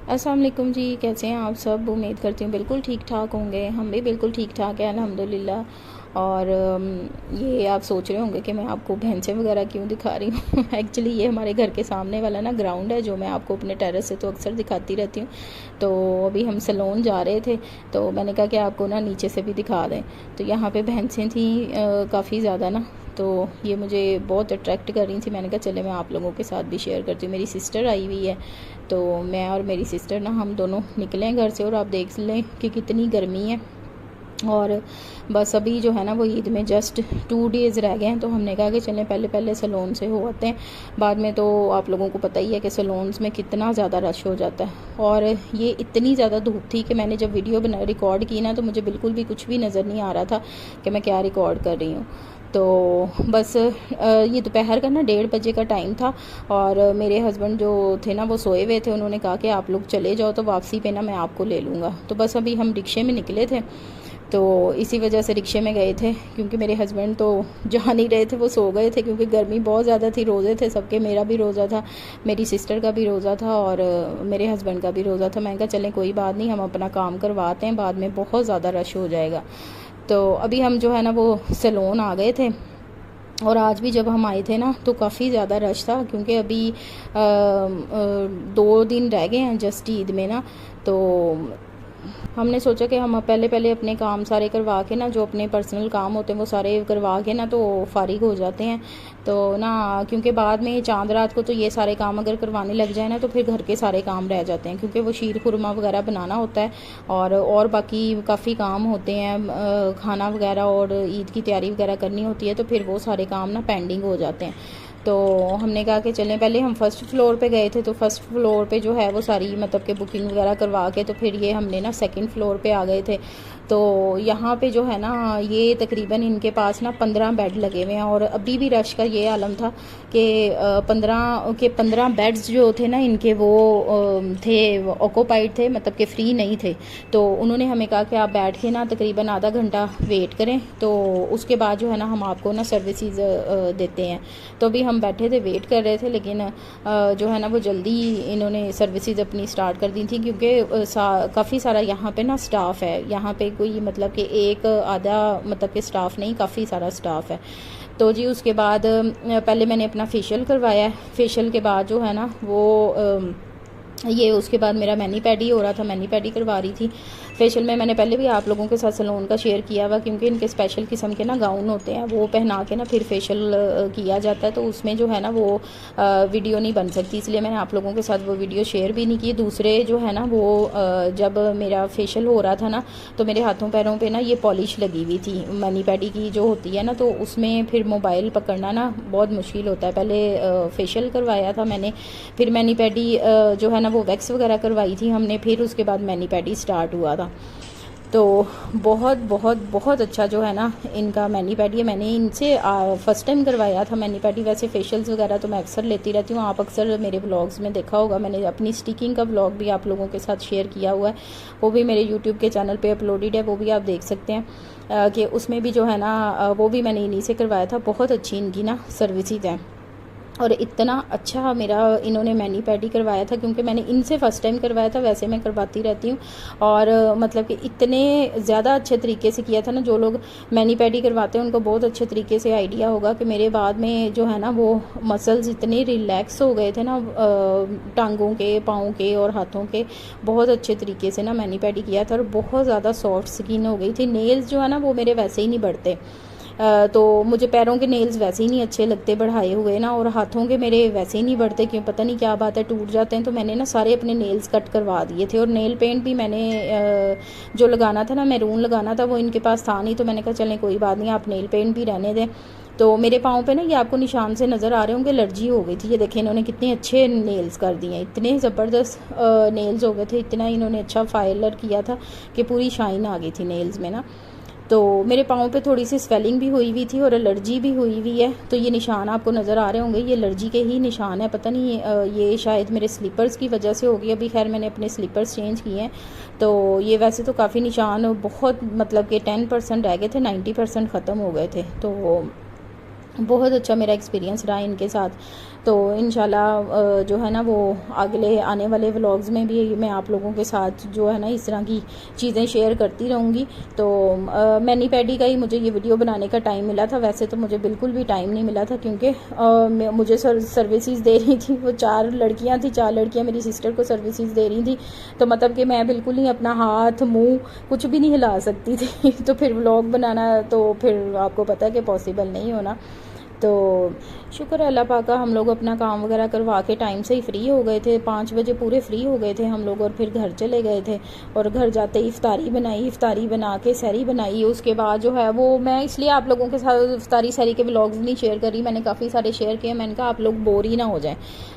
अस्सलाम वालेकुम जी, कैसे हैं आप सब। उम्मीद करती हूँ बिल्कुल ठीक ठाक होंगे। हम भी बिल्कुल ठीक ठाक हैं अल्हम्दुलिल्लाह। और ये आप सोच रहे होंगे कि मैं आपको भैंसें वगैरह क्यों दिखा रही हूँ। एक्चुअली ये हमारे घर के सामने वाला ना ग्राउंड है, जो मैं आपको अपने टेरेस से तो अक्सर दिखाती रहती हूँ। तो अभी हम सलोन जा रहे थे, तो मैंने कहा कि आपको ना नीचे से भी दिखा दें। तो यहाँ पे भैंसें थी काफ़ी ज़्यादा ना, तो ये मुझे बहुत अट्रैक्ट कर रही थी। मैंने कहा चले मैं आप लोगों के साथ भी शेयर करती हूँ। मेरी सिस्टर आई हुई है, तो मैं और मेरी सिस्टर ना हम दोनों निकले हैं घर से, और आप देख लें कि कितनी गर्मी है। और बस अभी जो है ना वो ईद में जस्ट 2 डेज़ रह गए हैं, तो हमने कहा कि चलें पहले पहले सलोन से हो आते हैं। बाद में तो आप लोगों को पता ही है कि सलोन्स में कितना ज़्यादा रश हो जाता है। और ये इतनी ज़्यादा धूप थी कि मैंने जब वीडियो रिकॉर्ड की ना, तो मुझे बिल्कुल भी कुछ भी नज़र नहीं आ रहा था कि मैं क्या रिकॉर्ड कर रही हूँ। तो बस ये दोपहर का ना 1:30 बजे का टाइम था, और मेरे हस्बैंड जो थे ना वो सोए हुए थे। उन्होंने कहा कि आप लोग चले जाओ, तो वापसी पे ना मैं आपको ले लूँगा। तो बस अभी हम रिक्शे में निकले थे, तो इसी वजह से रिक्शे में गए थे, क्योंकि मेरे हस्बैंड तो जा नहीं रहे थे, वो सो गए थे क्योंकि गर्मी बहुत ज़्यादा थी। रोज़े थे सबके, मेरा भी रोज़ा था, मेरी सिस्टर का भी रोज़ा था, और मेरे हस्बैंड का भी रोज़ा था। मैंने कहा चलें कोई बात नहीं, हम अपना काम करवाते हैं, बाद में बहुत ज़्यादा रश हो जाएगा। तो अभी हम जो है ना वो सलोन आ गए थे। और आज भी जब हम आए थे ना तो काफ़ी ज़्यादा रश था, क्योंकि अभी 2 दिन रह गए हैं जस्ट ईद में ना। तो हमने सोचा कि हम पहले पहले अपने काम सारे करवा के ना, जो अपने पर्सनल काम होते हैं वो सारे करवा के ना, तो फारिग हो जाते हैं। तो ना क्योंकि बाद में चांद रात को तो ये सारे काम अगर करवाने लग जाए ना, तो फिर घर के सारे काम रह जाते हैं, क्योंकि वो शीर खुरमा वगैरह बनाना होता है, और बाकी काफ़ी काम होते हैं, खाना वगैरह और ईद की तैयारी वगैरह करनी होती है, तो फिर वो सारे काम ना पेंडिंग हो जाते हैं। तो हमने कहा कि चलें, पहले हम फर्स्ट फ्लोर पे गए थे, तो फर्स्ट फ्लोर पे जो है वो सारी मतलब कि बुकिंग वगैरह करवा के, तो फिर ये हमने ना सेकंड फ्लोर पे आ गए थे। तो यहाँ पे जो है ना ये तकरीबन इनके पास ना 15 बेड लगे हुए हैं, और अभी भी रश का ये आलम था कि 15 बेड्स जो थे ना इनके वो थे ऑक्यूपाइड थे, मतलब कि फ्री नहीं थे। तो उन्होंने हमें कहा कि आप बैठ के ना तकरीबन आधा घंटा वेट करें, तो उसके बाद जो है ना हम आपको ना सर्विसेज देते हैं। तो अभी हम बैठे थे, वेट कर रहे थे, लेकिन जो है ना वो जल्दी इन्होंने सर्विसेज अपनी स्टार्ट कर दी थी, क्योंकि काफ़ी सारा यहाँ पे ना स्टाफ है। यहाँ पे कोई मतलब कि एक आधा मतलब कि स्टाफ नहीं, काफ़ी सारा स्टाफ है। तो जी उसके बाद पहले मैंने अपना फेशियल करवाया है। फेशियल के बाद जो है ना वो ये उसके बाद मेरा मैनी पैडी हो रहा था, मैनी पैडी करवा रही थी। फेशियल में मैंने पहले भी आप लोगों के साथ सलोन का शेयर किया हुआ, क्योंकि इनके स्पेशल किस्म के ना गाउन होते हैं, वो पहना के ना फिर फेशियल किया जाता है, तो उसमें जो है ना वो वीडियो नहीं बन सकती, इसलिए मैंने आप लोगों के साथ वो वीडियो शेयर भी नहीं की। दूसरे जो है ना वो जब मेरा फेशियल हो रहा था ना, तो मेरे हाथों पैरों पर ना ये पॉलिश लगी हुई थी मैनी पैडी की जो होती है ना, तो उसमें फिर मोबाइल पकड़ना ना बहुत मुश्किल होता है। पहले फेशियल करवाया था मैंने, फिर मैनी पैडी जो है ना वो वैक्स वगैरह करवाई थी हमने, फिर उसके बाद मैनी पैडी स्टार्ट हुआ था। तो बहुत बहुत बहुत अच्छा जो है ना इनका मैनी पैडी है। मैंने इनसे फ़र्स्ट टाइम करवाया था मैनी पैडी। वैसे फेशियल्स वगैरह तो मैं अक्सर लेती रहती हूँ, आप अक्सर मेरे ब्लॉग्स में देखा होगा। मैंने अपनी स्टिकिंग का ब्लॉग भी आप लोगों के साथ शेयर किया हुआ है, वो भी मेरे यूट्यूब के चैनल पे अपलोडेड है, वो भी आप देख सकते हैं कि उसमें भी जो है ना वो भी मैंने इन्हीं से करवाया था। बहुत अच्छी इनकी ना सर्विसेज हैं, और इतना अच्छा मेरा इन्होंने मैनी पैडी करवाया था, क्योंकि मैंने इनसे फ़र्स्ट टाइम करवाया था। वैसे मैं करवाती रहती हूँ, और मतलब कि इतने ज़्यादा अच्छे तरीके से किया था ना। जो लोग मैनी पैडी करवाते हैं उनको बहुत अच्छे तरीके से आइडिया होगा कि मेरे बाद में जो है ना वो मसल्स इतने रिलैक्स हो गए थे ना, टांगों के, पाँव के और हाथों के। बहुत अच्छे तरीके से ना मैनी पैडी किया था, और बहुत ज़्यादा सॉफ्ट स्किन हो गई थी। नेल्स जो है ना वो मेरे वैसे ही नहीं बढ़ते, तो मुझे पैरों के नेल्स वैसे ही नहीं अच्छे लगते बढ़ाए हुए ना, और हाथों के मेरे वैसे ही नहीं बढ़ते, क्यों पता नहीं क्या बात है, टूट जाते हैं। तो मैंने ना सारे अपने नेल्स कट करवा दिए थे, और नेल पेंट भी मैंने जो लगाना था ना, मैरून लगाना था, वो इनके पास था नहीं। तो मैंने कहा चलें कोई बात नहीं, आप नेल पेंट भी रहने दें। तो मेरे पाँव पे ना ये आपको निशान से नज़र आ रहे होंगे, एलर्जी हो गई थी। ये देखें इन्होंने कितने अच्छे नेल्स कर दिए हैं, इतने ज़बरदस्त नेल्स हो गए थे, इतना इन्होंने अच्छा फाइलर किया था कि पूरी शाइन आ गई थी नेल्स में ना। तो मेरे पाँव पे थोड़ी सी स्वेलिंग भी हुई थी, और एलर्जी भी हुई है। तो ये निशान आपको नज़र आ रहे होंगे, ये एलर्जी के ही निशान है। पता नहीं ये शायद मेरे स्लीपर्स की वजह से होगी। अभी खैर मैंने अपने स्लीपर्स चेंज किए हैं, तो ये वैसे तो काफ़ी निशान बहुत मतलब कि 10% रह गए थे, 90% ख़त्म हो गए थे। तो बहुत अच्छा मेरा एक्सपीरियंस रहा इनके साथ। तो इंशाल्लाह जो है ना वो अगले आने वाले व्लॉग्स में भी मैं आप लोगों के साथ जो है ना इस तरह की चीज़ें शेयर करती रहूँगी। तो मैनी पैडी का ही मुझे ये वीडियो बनाने का टाइम मिला था, वैसे तो मुझे बिल्कुल भी टाइम नहीं मिला था, क्योंकि मुझे सर्विसेज दे रही थी वो 4 लड़कियाँ थी, 4 लड़कियाँ मेरी सिस्टर को सर्विसेज दे रही थी। तो मतलब कि मैं बिल्कुल ही अपना हाथ मुँह कुछ भी नहीं हिला सकती थी तो फिर व्लॉग बनाना तो फिर आपको पता है कि पॉसिबल नहीं होना। तो शुक्र है अल्लाह पाक का, हम लोग अपना काम वगैरह करवा के टाइम से ही फ्री हो गए थे, 5 बजे पूरे फ्री हो गए थे हम लोग, और फिर घर चले गए थे। और घर जाते ही इफ्तारी बनाई, इफ्तारी बना के सहरी बनाई। उसके बाद जो है वो मैं इसलिए आप लोगों के साथ इफ्तारी सहरी के व्लॉग्स नहीं शेयर कर रही, मैंने काफ़ी सारे शेयर किए, मैंने कहा आप लोग बोर ही ना हो जाएं।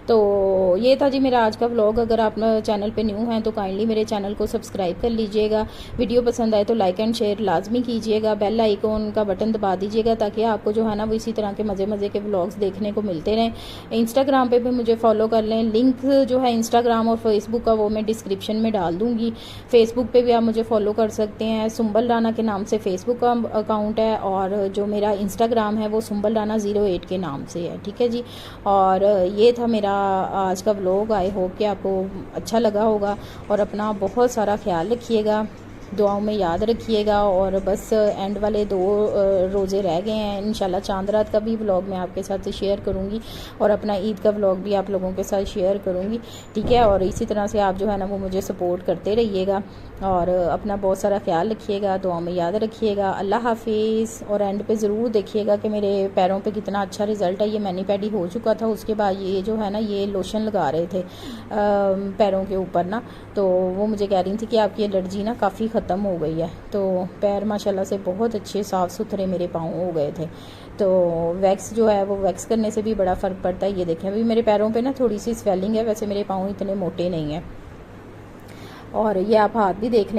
तो ये था जी मेरा आज का व्लॉग। अगर आप चैनल पर न्यू हैं तो काइंडली मेरे चैनल को सब्सक्राइब कर लीजिएगा, वीडियो पसंद आए तो लाइक एंड शेयर लाजमी कीजिएगा, बेल आइकॉन का बटन दबा दीजिएगा ताकि आपको जो है ना वो इसी तरह के मज़े के व्लॉग्स देखने को मिलते रहें। इंस्टाग्राम पे भी मुझे फॉलो कर लें, लिंक जो है इंस्टाग्राम और फेसबुक का वो मैं डिस्क्रिप्शन में डाल दूँगी। फेसबुक पे भी आप मुझे फॉलो कर सकते हैं, सुंबल राना के नाम से फेसबुक का अकाउंट है, और जो मेरा इंस्टाग्राम है वो सुंबल राना 08 के नाम से है। ठीक है जी। और ये था मेरा आज का व्लॉग। आई होप कि आपको अच्छा लगा होगा, और अपना बहुत सारा ख्याल रखिएगा, दुआओं में याद रखिएगा। और बस एंड वाले 2 रोज़े रह गए हैं, इंशाल्लाह चांद रात का भी व्लॉग मैं आपके साथ शेयर करूंगी, और अपना ईद का व्लॉग भी आप लोगों के साथ शेयर करूंगी। ठीक है, और इसी तरह से आप जो है ना वो मुझे सपोर्ट करते रहिएगा, और अपना बहुत सारा ख्याल रखिएगा, दुआओं में याद रखिएगा। अल्लाह हाफिज़। और एंड पे ज़रूर देखिएगा कि मेरे पैरों पे कितना अच्छा रिज़ल्ट है। ये मैनी पैडी हो चुका था, उसके बाद ये जो है ना ये लोशन लगा रहे थे पैरों के ऊपर ना, तो वो मुझे कह रही थी कि आपकी एलर्जी ना काफ़ी ख़त्म हो गई है। तो पैर माशाल्लाह से बहुत अच्छे साफ़ सुथरे मेरे पाँव हो गए थे। तो वैक्स जो है वो वैक्स करने से भी बड़ा फ़र्क पड़ता है। ये देखें अभी मेरे पैरों पे ना थोड़ी सी स्वेलिंग है, वैसे मेरे पाँव इतने मोटे नहीं हैं। और ये आप हाथ भी देख लें।